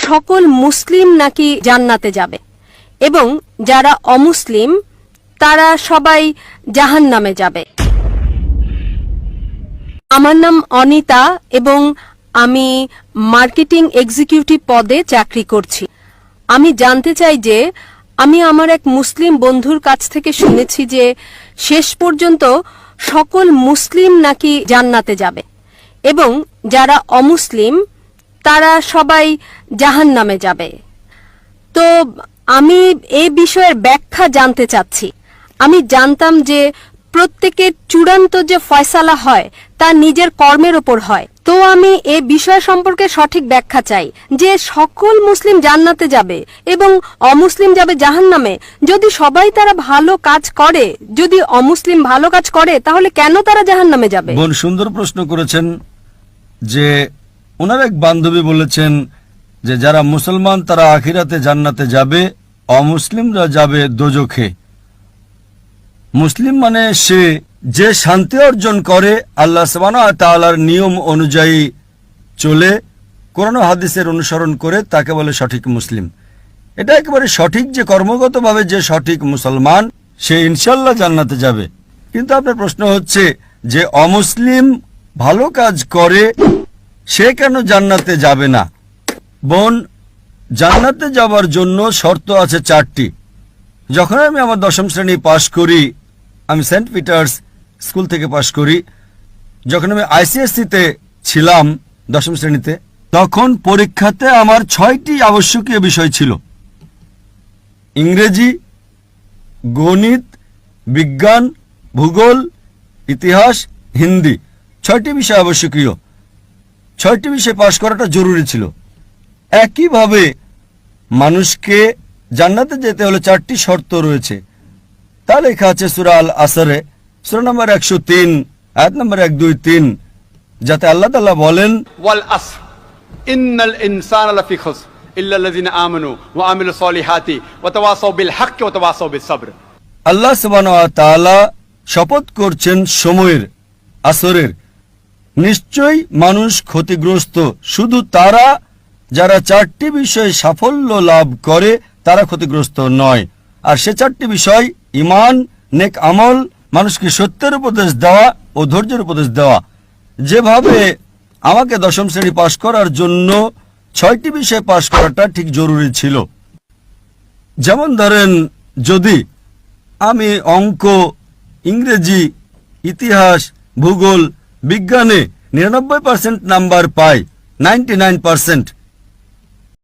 সকল মুসলিম নাকি জান্নাতে যাবে এবং যারা অমুসলিম তারা সবাই জাহান্নামে যাবে। আমার নাম অনিতা এবং আমি মার্কেটিং এক্সিকিউটিভ পদে চাকরি করছি। আমি জানতে চাই যে আমি আমার এক মুসলিম বন্ধুর কাছ থেকে শুনেছি যে শেষ পর্যন্ত সকল মুসলিম নাকি জান্নাতে যাবে এবং যারা অমুসলিম তারা সবাই জাহান্নামে যাবে। তো আমি এই বিষয়ের ব্যাখ্যা জানতে চাচ্ছি। আমি জানতাম যে প্রত্যেকের চূড়ান্ত যে ফয়সালা হয় তা নিজের কর্মের ওপর হয়। তো আমি এই বিষয় সম্পর্কে সঠিক ব্যাখ্যা চাই যে সকল মুসলিম জান্নাতে যাবে এবং অমুসলিম যাবে জাহান্নামে। যদি সবাই তারা ভালো কাজ করে, যদি অমুসলিম ভালো কাজ করে, তাহলে কেন তারা জাহান্নামে যাবে? বোন সুন্দর প্রশ্ন করেছেন যে ওনার এক বান্ধবী বলেছেন যে যারা মুসলমান তারা আখিরাতে জান্নাতে যাবে, অমুসলিমরা যাবে দোজখে। মুসলিম মানে সে যে শান্তি অর্জন করে আল্লাহ সুবহানাহু ওয়া তাআলার নিয়ম অনুযায়ী চলে, কোরআন ও হাদিসের অনুসরণ করে, তাকে বলে সঠিক মুসলিম। এটা একেবারে সঠিক যে কর্মগতভাবে যে সঠিক মুসলমান সে ইনশাল্লাহ জান্নাতে যাবে। কিন্তু আপনার প্রশ্ন হচ্ছে যে অমুসলিম ভালো কাজ করে সে কেন জান্নাতে যাবে না? বোন, জান্নাতে যাওয়ার জন্য শর্ত আছে 4টি। যখন আমি আমার 10ম শ্রেণী পাশ করি, আমি সেন্ট পিটার্স স্কুল থেকে পাশ করি, যখন আমি আইসিএসসিতে ছিলাম 10ম শ্রেণীতে, তখন পরীক্ষাতে আমার 6টি আবশ্যকীয় বিষয় ছিল: ইংরেজি, গণিত, বিজ্ঞান, ভূগোল, ইতিহাস, হিন্দি। 6টি বিষয় আবশ্যকীয়। 6টি বিষয় পাশ করাটা জরুরি ছিল। একইভাবে মানুষকে জান্নাতে যেতে হলে 4টি শর্ত রয়েছে। তা লেখা আছে সূরা আল আসরে, সূরা নম্বর 103, আয়াত নম্বর 1, 2, 3, যাতে আল্লাহ তাআলা বলেন, ওয়াল আসর ইন্নাল ইনসানা লাফি খুসর ইল্লাল্লাযিনা আমানু ওয়া আমিলুস সলিহাতি ওয়া তাওয়াসাউ বিল হাক্কি ওয়া তাওয়াসাউ বিস সাবর। আল্লাহ সুবহানাহু ওয়া তাআলা শপথ করছেন সময়ের, আসরের। নিশ্চয়ই মানুষ ক্ষতিগ্রস্ত, শুধু তারা যারা 4টি বিষয়ে সাফল্য লাভ করে তারা ক্ষতিগ্রস্ত নয়। আর সে 4টি বিষয়: ঈমান, নেক আমল, মানুষকে সত্যের উপদেশ দেওয়া ও ধৈর্যের উপদেশ দেওয়া। যেভাবে আমাকে 10ম শ্রেণী পাশ করার জন্য 6টি বিষয় পাশ করাটা ঠিক জরুরি ছিল। যেমন ধরেন, যদি আমি অঙ্ক, ইংরেজি, ইতিহাস, ভূগোল, বিজ্ঞানে 99% নাম্বার পাই, 99%,